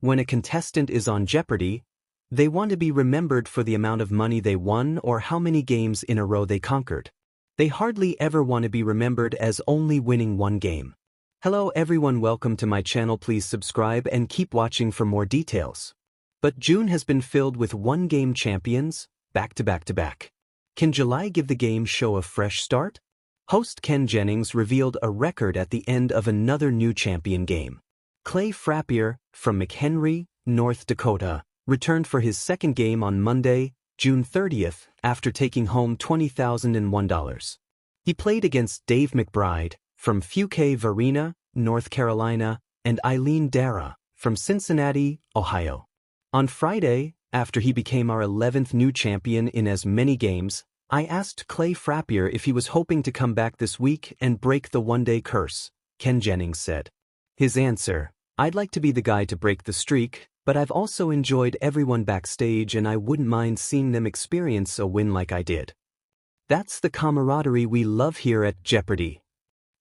When a contestant is on Jeopardy, they want to be remembered for the amount of money they won or how many games in a row they conquered. They hardly ever want to be remembered as only winning one game. Hello everyone, welcome to my channel. Please subscribe and keep watching for more details. But June has been filled with one-game champions, back to back to back. Can July give the game show a fresh start? Host Ken Jennings revealed a record at the end of another new champion game. Klay Frappier, from McHenry, North Dakota, returned for his second game on Monday, June 30th, after taking home $20,001. He played against Dave McBride, from Fuquay Varina, North Carolina, and Eileen Darragh, from Cincinnati, Ohio. On Friday, after he became our 11th new champion in as many games, I asked Klay Frappier if he was hoping to come back this week and break the one-day curse, Ken Jennings said. His answer: "I'd like to be the guy to break the streak, but I've also enjoyed everyone backstage and I wouldn't mind seeing them experience a win like I did. That's the camaraderie we love here at Jeopardy."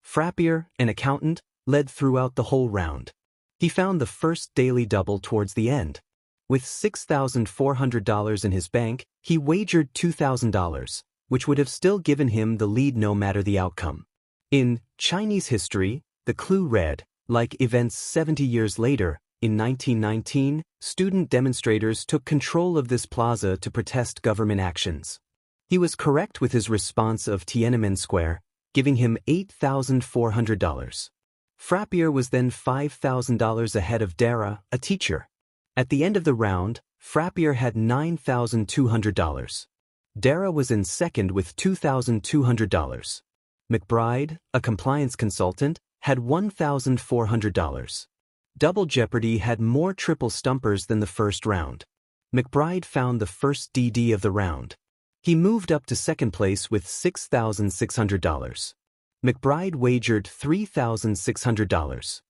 Frappier, an accountant, led throughout the whole round. He found the first daily double towards the end. With $6,400 in his bank, he wagered $2,000, which would have still given him the lead no matter the outcome. In Chinese history, the clue read, like events 70 years later, in 1919, student demonstrators took control of this plaza to protest government actions. He was correct with his response of Tiananmen Square, giving him $8,400. Frappier was then $5,000 ahead of Darragh, a teacher. At the end of the round, Frappier had $9,200. Darragh was in second with $2,200. McBride, a compliance consultant, had $1,400. Double Jeopardy had more triple stumpers than the first round. McBride found the first DD of the round. He moved up to second place with $6,600. McBride wagered $3,600.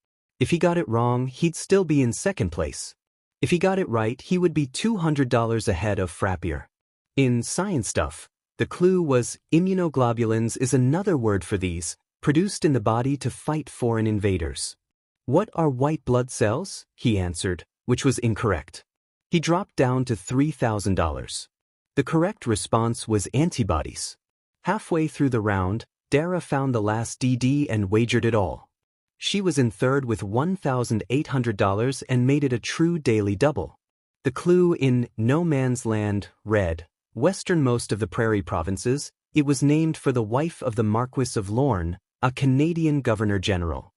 If he got it wrong, he'd still be in second place. If he got it right, he would be $200 ahead of Frappier. In science stuff, the clue was immunoglobulins is another word for these, produced in the body to fight foreign invaders. "What are white blood cells?" he answered, which was incorrect. He dropped down to $3,000. The correct response was antibodies. Halfway through the round, Darragh found the last DD and wagered it all. She was in third with $1,800 and made it a true daily double. The clue in No Man's Land read, "Westernmost of the Prairie Provinces, it was named for the wife of the Marquis of Lorne, a Canadian Governor-General."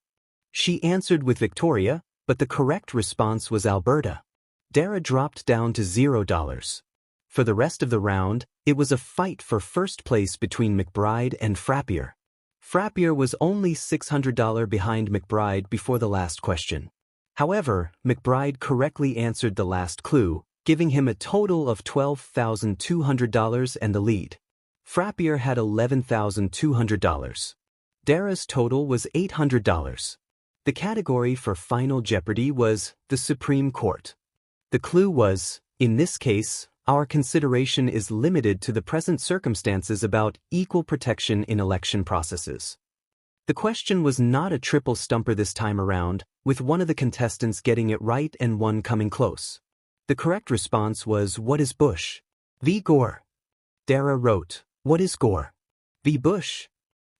She answered with Victoria, but the correct response was Alberta. Darragh dropped down to $0. For the rest of the round, it was a fight for first place between McBride and Frappier. Frappier was only $600 behind McBride before the last question. However, McBride correctly answered the last clue, giving him a total of $12,200 and the lead. Frappier had $11,200. Darragh's total was $800. The category for Final Jeopardy was the Supreme Court. The clue was, in this case, our consideration is limited to the present circumstances about equal protection in election processes. The question was not a triple stumper this time around, with one of the contestants getting it right and one coming close. The correct response was, "What is Bush?" V. Gore. Darragh wrote, "What is Gore?" V. Bush.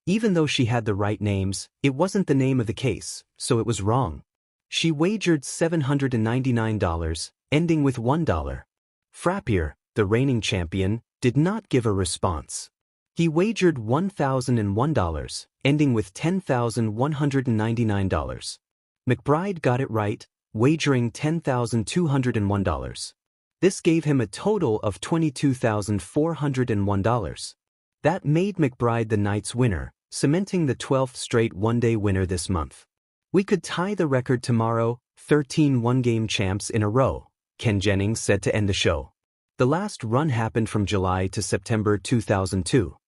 Even though she had the right names, it wasn't the name of the case, so it was wrong. She wagered $799, ending with $1. Frappier, the reigning champion, did not give a response. He wagered $1,001, ending with $10,199. McBride got it right, wagering $10,201. This gave him a total of $22,401. That made McBride the night's winner, cementing the 12th straight one-day winner this month. "We could tie the record tomorrow, 13 one-game champs in a row," Ken Jennings said to end the show. The last run happened from July to September 2002.